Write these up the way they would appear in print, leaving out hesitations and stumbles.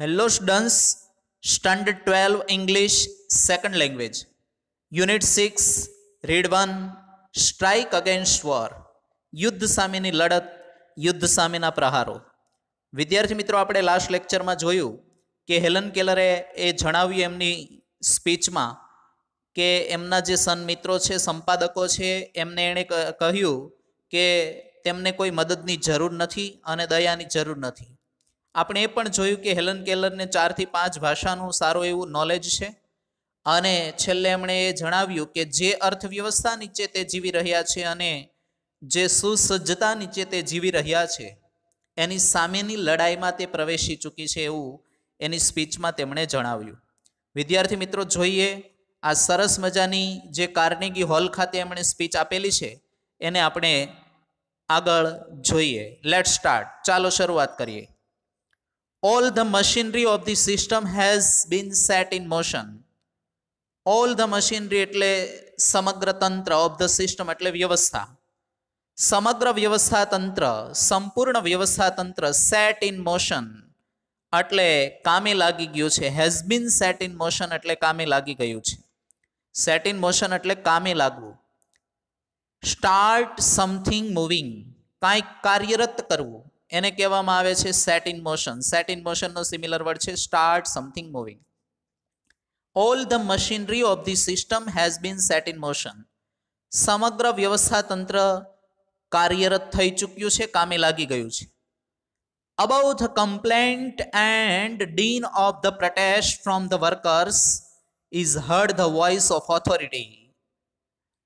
Hello students, Standard 12 English Second Language, Unit 6, Read 1, Strike Against War, યુદ્ધ સામેની લડત, યુદ્ધ સામેના પ્રહારો. વિદ્યાર્થી મિત્રો, આપણે લાસ્ટ લેક્ચરમાં જોયું કે હેલન કેલરે એ જણાવ્યું એમની સ્પીચમાં કે એમના જે સન મિત્રો છે, સંપાદકો છે, એમને એણે કહ્યું કે તેમને કોઈ મદદની જરૂર નથી અને દયાની જરૂર નથી. આપણે એ પણ જોયું કે હેલન કેલરને 4 થી 5 ભાષાનું સારું એવું નોલેજ છે અને છેલ્લે એમણે એ જણાવ્યું કે જે અર્થવ્યવસ્થા નીચે તે જીવી રહ્યા છે અને જે સુસજ્જતા નીચે તે જીવી રહ્યા છે એની સામેની લડાઈમાં તે પ્રવેશી ચૂકી છે એવું એની સ્પીચમાં તેમણે જણાવ્યું. વિદ્યાર્થી મિત્રો, જોઈએ આ સરસ મજાની જે કાર્નેગી હોલ ખાતે એમણે સ્પીચ આપેલી છે એને આપણે આગળ જોઈએ. Late start. ચાલો શરૂઆત કરીએ. All the machinery of the system has been set in motion. All the machinery એટલે સમગ્ર તંત્ર, of the system એટલે વ્યવસ્થા, સમગ્ર વ્યવસ્થા તંત્ર, સંપૂર્ણ વ્યવસ્થા તંત્ર, set in motion એટલે કામે લાગી ગયું છે. has been set in motion એટલે કામે લાગી ગયું છે. set in motion એટલે કામે લાગવું. start something moving, કાંઈક કાર્યરત કરવું, એને કહેવામાં આવે છે set in motion. Set in મોશનનો સિમિલર વર્ડ છે start something moving. All the machinery of the system has been set in motion. સમગ્ર વ્યવસ્થા તંત્ર કાર્યરત થઈ ચૂક્યું છે, કામે લાગી ગયું છે. About the complaint and dean of the protest from the workers is hard the voice of authority.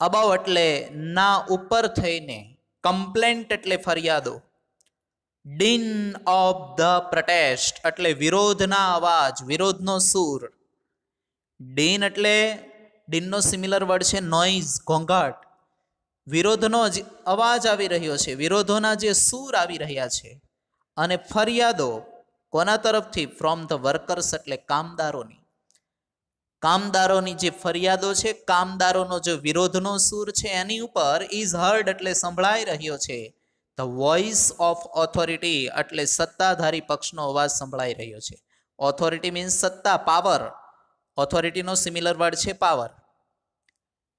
About એટલે ના ઉપર થઈને, કમ્પ્લેન્ટ એટલે ફરિયાદો, ડીન ઓફ ધ પ્રોટેસ્ટ એટલે વિરોધના અવાજ, વિરોધનો સૂર. ડીન એટલે ડીનનો સિમિલર વર્ડ છે નોઇઝ, ઘોંઘાટ. વિરોધનો જ અવાજ આવી રહ્યો છે, વિરોધોના જે સૂર આવી રહ્યા છે. અને ફરિયાદો કોના તરફથી? ફ્રોમ ધ વર્કર્સ એટલે કામદારોની. કામદારોની જે ફરિયાદો છે, કામદારોનો જે વિરોધનો સૂર છે એની ઉપર ઇઝ હર્ડ એટલે સંભળાઈ રહ્યો છે. ધ વોઇસ ઓફ ઓથોરિટી એટલે સત્તાધારી પક્ષનો અવાજ સંભળાઈ રહ્યો છે. ઓથોરિટી મીન્સ સત્તા, પાવર. ઓથોરિટીનો સિમિલર વર્ડ છે પાવર.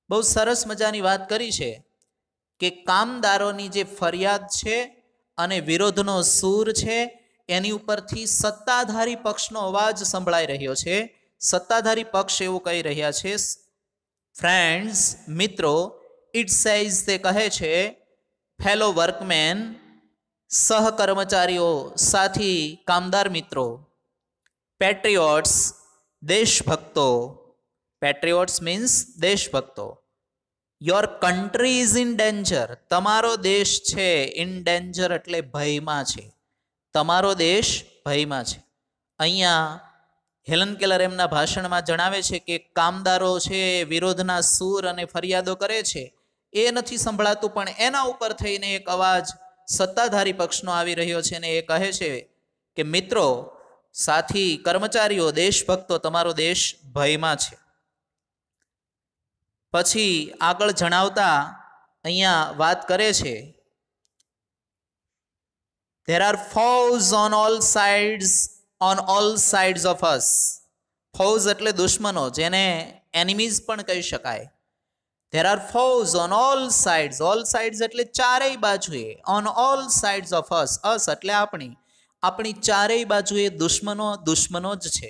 બહુ સરસ મજાની વાત કરી છે કે કામદારોની જે ફરિયાદ છે અને વિરોધનો સૂર છે એની ઉપરથી સત્તાધારી પક્ષનો અવાજ સંભળાઈ રહ્યો છે. સત્તાધારી પક્ષ એવું કહી રહ્યા છે, ફ્રેન્ડ્સ, મિત્રો, ઇટ સેઝ તે કહે છે, ફેલો વર્કમેન, સહકર્મચારીઓ, સાથી, કામદાર મિત્રો, પેટ્રિયોટ્સ, દેશભક્તો. પેટ્રિયોટ્સ મીન્સ દેશભક્તો. Your country is in danger. તમારો દેશ છે ઇન ડેન્જર એટલે ભયમાં છે. તમારો દેશ ભયમાં છે. અહીંયા હેલન કેલર એમના ભાષણમાં જણાવે છે કે કામદારો છે વિરોધના સૂર અને ફરિયાદો કરે છે, એ નથી સંભળાતું, પણ એના ઉપર થઈને એક અવાજ સત્તાધારી પક્ષનો આવી રહ્યો છે અને એ કહે છે કે મિત્રો, સાથી, કર્મચારીઓ, દેશભક્તો, તમારો દેશ ભયમાં છે. પછી આગળ જણાવતા અહીંયા વાત કરે છે, there are foes on all sides of us. foes એટલે દુશ્મનો, જેને એનિમીઝ પણ કહી શકાય. There are foes on all sides. All sides એટલે ચારેય બાજુએ. On all sides of us. us એટલે આપણી ચારેય બાજુએ દુશ્મનો જ છે.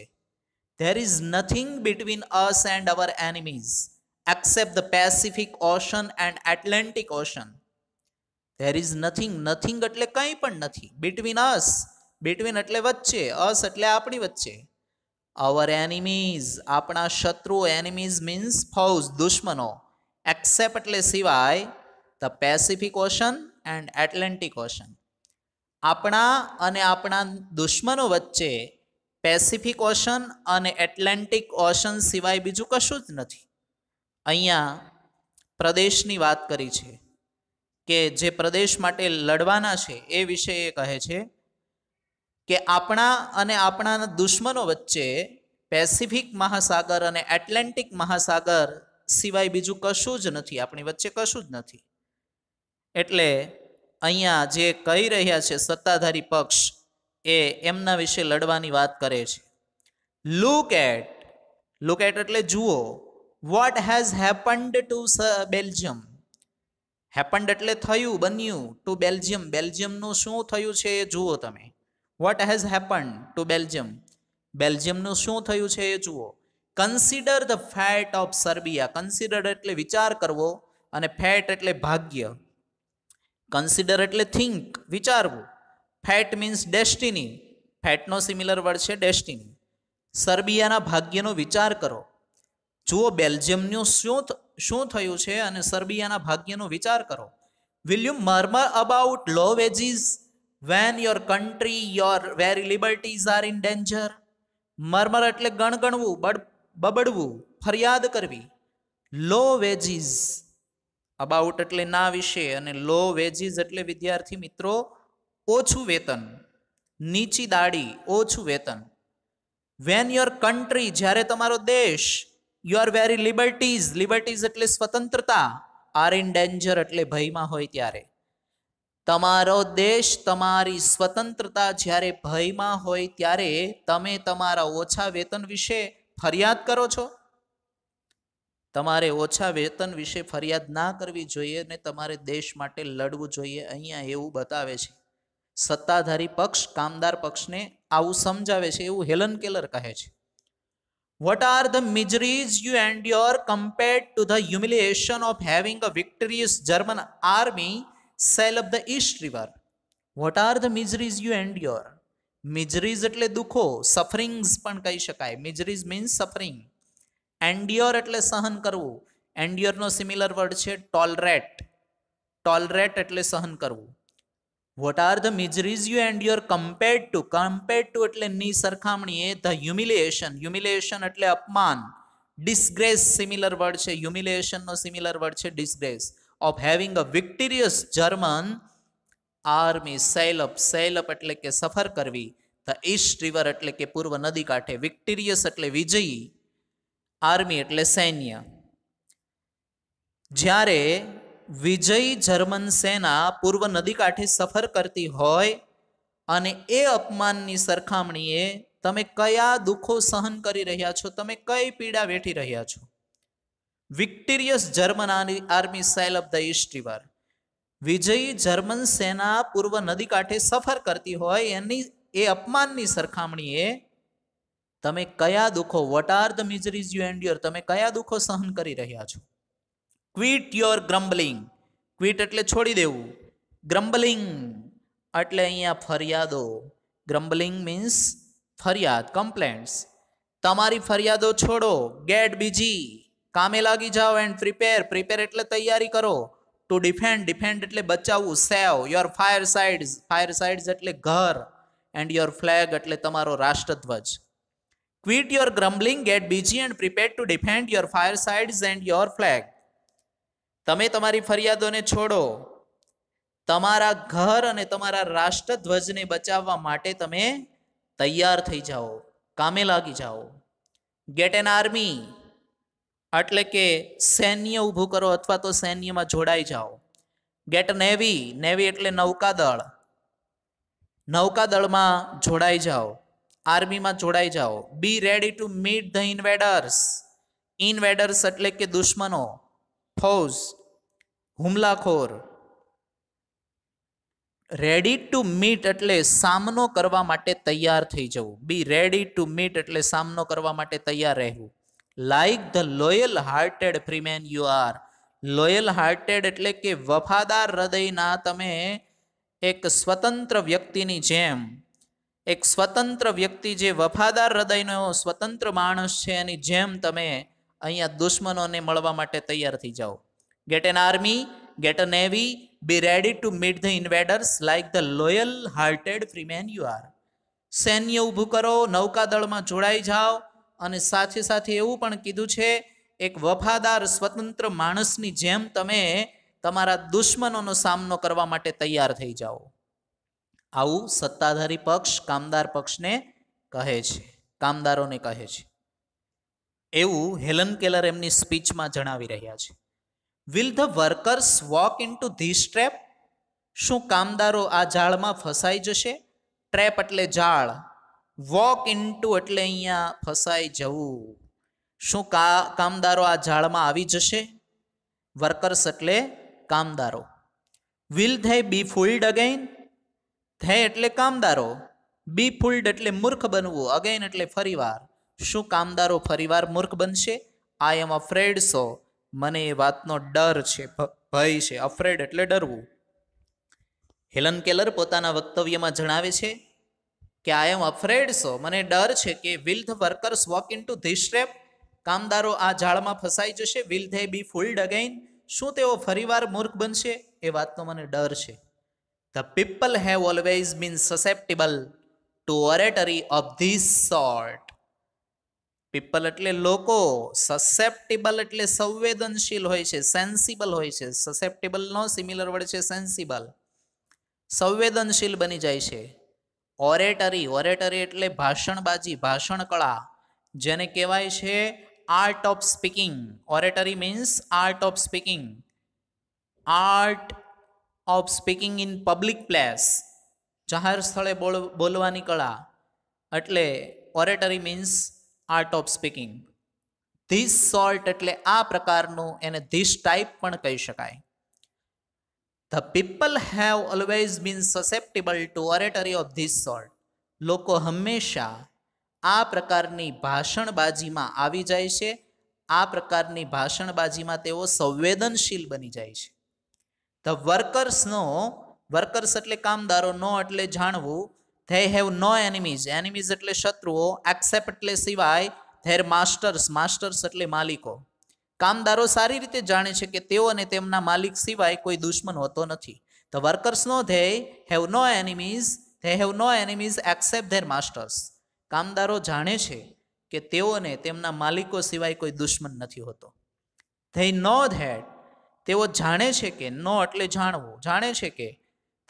There is nothing between us and our enemies except the Pacific Ocean and Atlantic Ocean. There is nothing. nothing એટલે કંઈ પણ નથી. Between us. between એટલે વચ્ચે. us એટલે આપણી વચ્ચે. our enemies આપણા શત્રુઓ. enemies means foes, દુશ્મનો. એક્સેપ્ટ એટલે સિવાય, the Pacific ocean and Atlantic ocean. આપણા અને આપણા દુશ્મનો વચ્ચે પેસિફિક ઓશન અને એટલાન્ટિક ઓશન સિવાય બીજું કશું જ નથી. અહીંયા પ્રદેશની વાત કરી છે કે જે પ્રદેશ માટે લડવાના છે એ વિશે એ કહે છે કે આપણા અને આપણા દુશ્મનો વચ્ચે પેસિફિક મહાસાગર અને એટલાન્ટિક મહાસાગર સિવાય બીજું કશું જ નથી. આપણી વચ્ચે કશું જ નથી. એટલે અહીંયા જે કહી રહ્યા છે સત્તાધારી પક્ષ એ એમના વિશે લડવાની વાત કરે છે. લુક એટ એટલે જુઓ. What has happened to Belgium. Happened એટલે થયું, બન્યું. ટુ બેલ્જિયમ, બેલ્જિયમનું શું થયું છે એ જુઓ તમે. What has happened to Belgium, બેલ્જિયમનું શું થયું છે એ જુઓ. Consider the fate of Serbia. Consider એટલે વિચાર કરવો અને ફેટ એટલે ભાગ્ય. કન્સિડર એટલે થિંક, વિચારવું. Fate means destiny. ફેટનો સિમિલર વર્ડ છે ડેસ્ટિની. સર્બિયાના ભાગ્યનો વિચાર કરો. જુઓ બેલ્જિયમનું શું થયું છે અને સર્બિયાના ભાગ્યનો વિચાર કરો. Will you murmur about low wages when your country your very liberties are in danger. Murmur એટલે ગણગણવું, બબડવું, ફરિયાદ કરવી. લો વેજીસ, અબાઉટ એટલે ના વિશે, અને લો વેજીસ એટલે વિદ્યાર્થી મિત્રો ઓછું વેતન, નીચી દાડી, ઓછું વેતન. વેન યોર કન્ટ્રી, જ્યારે તમારો દેશ, યોર વેરી લિબર્ટીઝ, લિબર્ટીઝ એટલે સ્વતંત્રતા, આર ઇન ડેન્જર એટલે ભયમાં હોય ત્યારે. તમારો દેશ, તમારી સ્વતંત્રતા જ્યારે ભયમાં હોય ત્યારે તમે તમારા ઓછા વેતન વિશે ફરિયાદ કરો છો. તમારે ઓછા વેતન વિશે ફરિયાદ ના કરવી જોઈએ અને તમારે દેશ માટે લડવું જોઈએ. અહીંયા એવું બતાવે છે. સત્તાધારી પક્ષ કામદાર પક્ષને આવું સમજાવે છે, એવું હેલન કેલર કહે છે. What are the miseries you endure compared to the humiliation of having a victorious German army sail up the East River. What are the miseries you endure. Miseries એટલે દુઃખો, સફરિંગ્સ પણ કહી શકાય. મિઝરીઝ મીન્સ સફરિંગ. એન્ડ્યોર એટલે સહન કરવું. એન્ડ્યોરનો સિમિલર વર્ડ છે ટોલરેટ. ટોલરેટ એટલે સહન કરવું. What are the miseries you endure compared to એટલે ની સરખામણીએ ધ હ્યુમિલિએશન. હ્યુમિલિએશન એટલે અપમાન. ડિસ્ગ્રેસ સિમિલર વર્ડ છે. હ્યુમિલિએશનનો સિમિલર વર્ડ છે disgrace. Of having a victorious German army sail up. Sail up એટલે કે સફર કરવી. ધ ઈસ્ટ રિવર એટલે કે પૂર્વ નદી કાંઠે. વિક્ટોરિયસ એટલે વિજયી. આર્મી એટલે સૈન્ય. જ્યારે વિજયી જર્મન સેના પૂર્વ નદી કાંઠે સફર કરતી હોય અને એ અપમાનની સરખામણીએ તમે કયા દુઃખો સહન કરી રહ્યા છો, તમે કઈ પીડા વેઠી રહ્યા છો. Victorious German army sail up the East River. વિજયી જર્મન સેના પૂર્વ નદી કાંઠે સફર કરતી હોય એની એ અપમાનની સરખામણીએ તમે કયા દુઃખો, what are the miseries you endure, તમે કયા દુઃખો સહન કરી રહ્યા છો. Quit your ગ્રમ્બલિંગ. ક્વિટ એટલે છોડી દેવું. ગ્રમ્બલિંગ એટલે અહીંયા ફરિયાદો. ગ્રમ્બલિંગ મીન્સ ફરિયાદ, કમ્પ્લેન્ટ્સ. તમારી ફરિયાદો છોડો. ગેટ બીજી, કામે લાગી જાઓ. એન્ડ પ્રિપેર, પ્રિપેર એટલે તૈયારી કરો. ટુ ડિફેન્ડ, ડિફેન્ડ એટલે બચાવવું. Save your firesides, firesides એટલે ઘર. એન્ડ યોર ફ્લેગ એટલે તમારો રાષ્ટ્રધ્વજ. Quit your grumbling, get busy and prepare to defend your firesides and your flag. તમે તમારી ફરિયાદોને છોડો. તમારા ઘર અને તમારા રાષ્ટ્રધ્વજને બચાવવા માટે તમે તૈયાર થઈ જાઓ, કામે લાગી જાઓ. ગેટ એન આર્મી એટલે કે સૈન્ય ઊભું કરો અથવા તો સૈન્યમાં જોડાઈ જાઓ. ગેટ નેવી, નેવી એટલે નૌકાદળ. નૌકાદળમાં જોડાઈ જાઓ, આર્મીમાં જોડાઈ જાઓ. બી રેડી ટુ મીટ ધ ઇન્વેડર્સ. ઇન્વેડર્સ એટલે કે દુશ્મનો, ફૌજ, હુમલાખોર. રેડી ટુ મીટ એટલે સામનો કરવા માટે તૈયાર થઈ જવું. બી રેડી ટુ મીટ એટલે સામનો કરવા માટે તૈયાર રહેવું. Like the loyal hearted freeman you R. Loyal hearted એટલે કે વફાદાર હૃદયના તમે એક સ્વતંત્ર વ્યક્તિની જેમ, એક સ્વતંત્ર વ્યક્તિ જે વફાદાર હૃદયનો સ્વતંત્ર માણસ છે એની જેમ તમે અહીંયા દુશ્મનોને મળવા માટે તૈયાર થઈ જાઓ. Get an army, get a navy, be ready to meet the invaders like the loyal hearted freeman you are. સૈન્ય ઊભું કરો, નૌકાદળમાં જોડાઈ જાઓ અને સાથે સાથે એવું પણ કીધું છે એક વફાદાર સ્વતંત્ર માણસની જેમ તમે તમારા દુશ્મનોનો સામનો કરવા માટે તૈયાર થઈ જાઓ. આવું સત્તાધારી પક્ષ કામદાર પક્ષને કહે છે, કામદારોને કહે છે. એવું હેલન કેલર એમની સ્પીચમાં જણાવી રહ્યા છે. Will the workers walk in two this trap. શું કામદારો આ જાળમાં ફસાઈ જશે? ટ્રેપ એટલે જાળ, વોક ઇનટુ એટલે અહીંયા ફસાઈ જવું. શું કામદારો આ જાળમાં આવી જશે? વર્કર્સ એટલે કામદારો. Will they be fooled again? They એટલે કામદારો, બી ફૂલ્ડ એટલે મૂર્ખ બનવું, અગેન એટલે ફરીવાર. શું કામદારો ફરીવાર મૂર્ખ બનશે? આઈ એમ અફ્રેડ સો, મને એ વાતનો ડર છે, ભય છે. અફ્રેડ એટલે ડરવું. હેલન કેલર પોતાના વક્તવ્યમાં જણાવે છે કે આઈ એમ અફ્રેડ સો, મને ડર છે કે will the workers walk into this trap? કામદારો આ જાળમાં ફસાઈ જશે. Will they be fooled again? શું તેઓ ફરીવાર મૂર્ખ બનશે? એ વાતનો મને ડર છે. The people have always been susceptible to oratory of this sort. People એટલે લોકો, સસેપ્ટેબલ એટલે સંવેદનશીલ હોય છે, સેન્સિબલ હોય છે. સસેપ્ટેબલ નો સિમિલર વર્ડ છે સેન્સિબલ, સંવેદનશીલ બની જાય છે. ઓરેટરી, ઓરેટરી એટલે ભાષણબાજી, ભાષણ કળા, જેને કહેવાય છે art of speaking. Oratory means art of speaking. Art of speaking in public place, જાહેર સ્થળે બોલવાની કળા, એટલે oratory means art of speaking. This sort એટલે આ પ્રકારનું, એને ધીસ ટાઈપ પણ કહી શકાય. The people have always been susceptible to oratory of this sort. લોકો હંમેશા આ પ્રકારની ભાષણબાજીમાં આવી જાય છે. આ પ્રકારની ભાષણબાજીમાં તેઓ સંવેદનશીલ બની જાય છે. ધ વર્કર્સનો, વર્કર્સ એટલે કામદારો, નો એટલે જાણવું. They have no enemies, enemies એટલે શત્રુઓ. એક્સેપ્ટ એટલે સિવાય. ધેર માસ્ટર્સ, માસ્ટર્સ એટલે માલિકો. કામદારો સારી રીતે જાણે છે કે તેઓ અને તેમના માલિક સિવાય કોઈ દુશ્મન હોતો નથી. ધ વર્કર્સનો they have no enemies, they have no enemies except their masters. કામદારો જાણે છે કે તેઓને તેમના માલિકો સિવાય કોઈ દુશ્મન નથી હોતો. ધે નો ધેટ, તેઓ જાણે છે કે, નો એટલે જાણવું, જાણે છે કે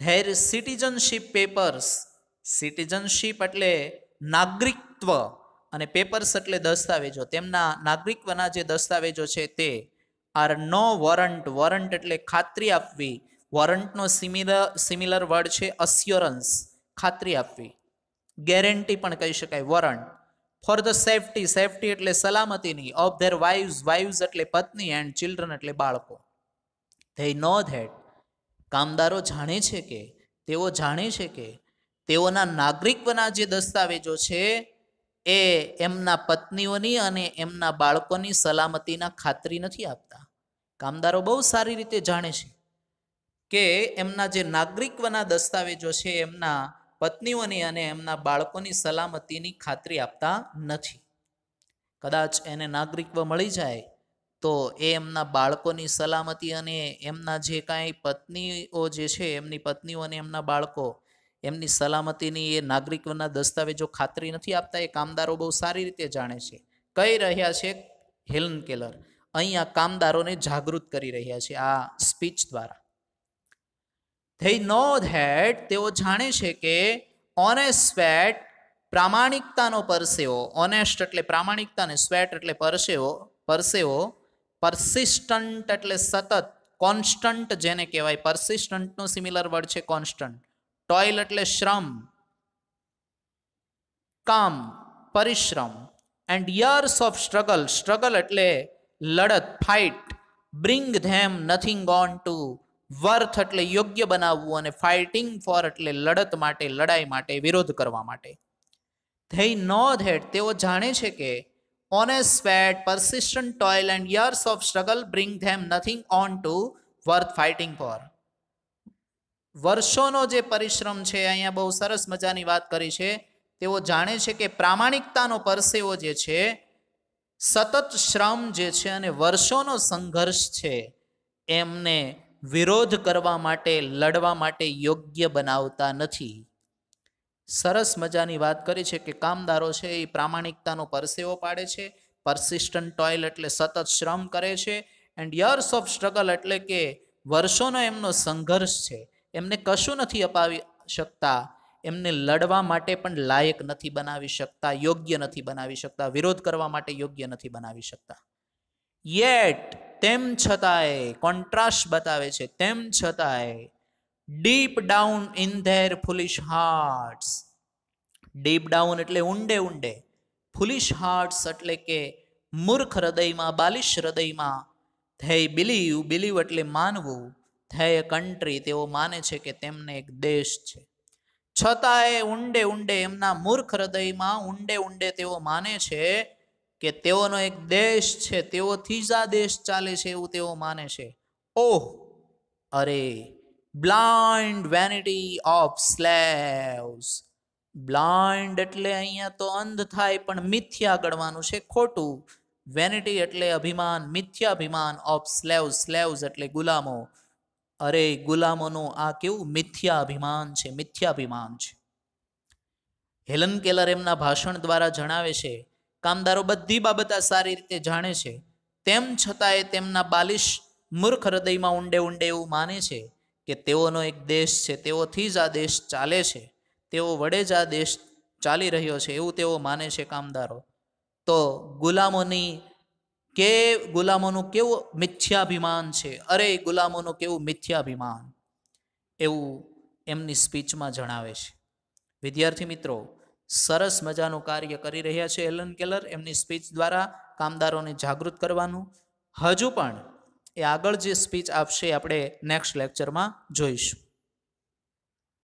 ધેર સિટીઝનશીપ પેપર્સ, સિટીઝનશીપ એટલે નાગરિકત્વ, અને પેપર્સ એટલે દસ્તાવેજો, તેમના નાગરિકત્વના જે દસ્તાવેજો છે તે આર નો વોરંટ, વોરંટ એટલે ખાતરી આપવી. વોરંટનો સિમિલર વર્ડ છે અસ્યોરન્સ, ખાતરી આપવી. ગેરંટી પણ કહી શકાય warrant. For the safety, safety એટલે સલામતીની. ઓફ ધેર વાઇવ્સ, વાઇવ્સ એટલે પત્ની, એન્ડ ચિલ્ડ્રન એટલે બાળકો. ધે નો ધેટ, કામદારો જાણે છે કે, તેઓ જાણે છે કે તેઓના નાગરિકત્વના જે દસ્તાવેજો છે એ એમના પત્નીઓની અને એમના બાળકોની સલામતીના ખાતરી નથી આપતા. કામદારો બહુ સારી રીતે જાણે છે કે એમના જે નાગરિકત્વના દસ્તાવેજો છે એમના પત્નીઓની અને એમના બાળકોની સલામતીની ખાતરી આપતા નથી. કદાચ એને નાગરિકત્વ મળી જાય તો એ એમના બાળકોની સલામતી અને એમના જે કાંઈ પત્નીઓ જે છે, એમની પત્નીઓ અને એમના બાળકો, એમની સલામતીની એ નાગરિકત્વના દસ્તાવેજો ખાતરી નથી આપતા. એ કામદારો બહુ સારી રીતે જાણે છે. કહી રહ્યા છે હેલન કેલર, અહીંયા કામદારોને જાગૃત કરી રહ્યા છે આ સ્પીચ દ્વારા. ધે નો ધેટ, તેઓ જાણે છે કે ઓનેસ્ટ સ્વેટ, પ્રામાણિકતાનો પરસેવો. ઓનેસ્ટ એટલે પ્રામાણિકતા ને સ્વેટ એટલે પરસેવો, પરસેવો. પરસિસ્ટન્ટ એટલે સતત, કોન્સ્ટન્ટ જેને કહેવાય. પરસિસ્ટન્ટનો સિમિલર વર્ડ છે કોન્સ્ટન્ટ. ટોઇલ એટલે શ્રમ, કામ, પરિશ્રમ. And years of struggle, struggle એટલે લડત, fight. Bring them nothing on two, worth એટલે યોગ્ય બનાવવું, અને ફાઇટિંગ ફોર એટલે લડત માટે, લડાઈ માટે, વિરોધ કરવા માટે. ધે નો ધેટ, તેઓ જાણે છે કે honest sweat, persistent toil and years of struggle bring them nothing on to worth fighting for. વર્ષોનો જે પરિશ્રમ છે, અહીંયા બહુ સરસ મજાની વાત કરી છે. તેઓ જાણે છે કે પ્રામાણિકતાનો પરસેવો જે છે, સતત શ્રમ જે છે અને વર્ષોનો સંઘર્ષ છે એમને વિરોધ કરવા માટે, લડવા માટે યોગ્ય બનાવતા નથી. સરસ મજાની વાત કરી છે કે કામદારો છે એ પ્રામાણિકતાનો પરસેવો પાડે છે. પરસિસ્ટન્ટ ટોઇલ એટલે સતત શ્રમ કરે છે. એન્ડ યર્સ ઓફ સ્ટ્રગલ એટલે કે વર્ષોનો એમનો સંઘર્ષ છે, એમને કશું નથી અપાવી શકતા, એમને લડવા માટે પણ લાયક નથી બનાવી શકતા, યોગ્ય નથી બનાવી શકતા, વિરોધ કરવા માટે યોગ્ય નથી બનાવી શકતા. યેટ, તેમ છતાંય, કોન્ટ્રાસ્ટ બતાવે છે, તેમ છતાંય. Deep down in their ફુલિશ hearts, deep down એટલે ઊંડે ઊંડે. ફુલિશ હાર્ટ્સ એટલે કે મૂર્ખ હૃદયમાં, બાલિશ હૃદયમાં. ધે બિલીવ, બિલીવ એટલે માનવું. ધે કન્ટ્રી, તેઓ માને છે કે તેમને એક દેશ છે. છતાંય ઊંડે ઊંડે એમના મૂર્ખ હૃદયમાં ઊંડે ઊંડે તેઓ માને છે કે તેઓનો એક દેશ છે, તેઓથી જ આ દેશ ચાલે છે એવું તેઓ માને છે. ઓહ, અરે, blind vanity of slaves. Blind એટલે અહીંયા તો અંધ થાય, પણ મિથ્યા ગણવાનું છે, ખોટું. વેનિટી એટલે અભિમાન, મિથ્યાભિમાન. ઓફ સ્લેવ્સ, સ્લેવ્સ એટલે ગુલામો. અરે, ગુલામોનું આ કેવું મિથ્યા અભિમાન છે, મિથ્યાભિમાન છે. હેલન કેલર એમના ભાષણ દ્વારા જણાવે છે, કામદારો બધી બાબત સારી રીતે જાણે છે, તેમ છતાંય તેમના બાલિશ મૂર્ખ હૃદયમાં ઊંડે ઊંડે એવું માને છે કે તેઓનો એક દેશ છે, તેઓથી જ આ દેશ ચાલે છે, તેઓ વડે જ આ દેશ ચાલી રહ્યો છે એવું તેઓ માને છે કામદારો. તો ગુલામોનું કેવું મિથ્યાભિમાન છે. અરે, ગુલામોનું કેવું મિથ્યાભિમાન, એવું એમની સ્પીચમાં જણાવે છે. વિદ્યાર્થી મિત્રો, સરસ મજાનું કાર્ય કરી રહ્યા છે હેલન કેલર એમની સ્પીચ દ્વારા કામદારોને જાગૃત કરવાનું. હજુ પણ એ આગળ જે સ્પીચ આપશે આપણે નેક્સ્ટ લેક્ચરમાં જોઈશું.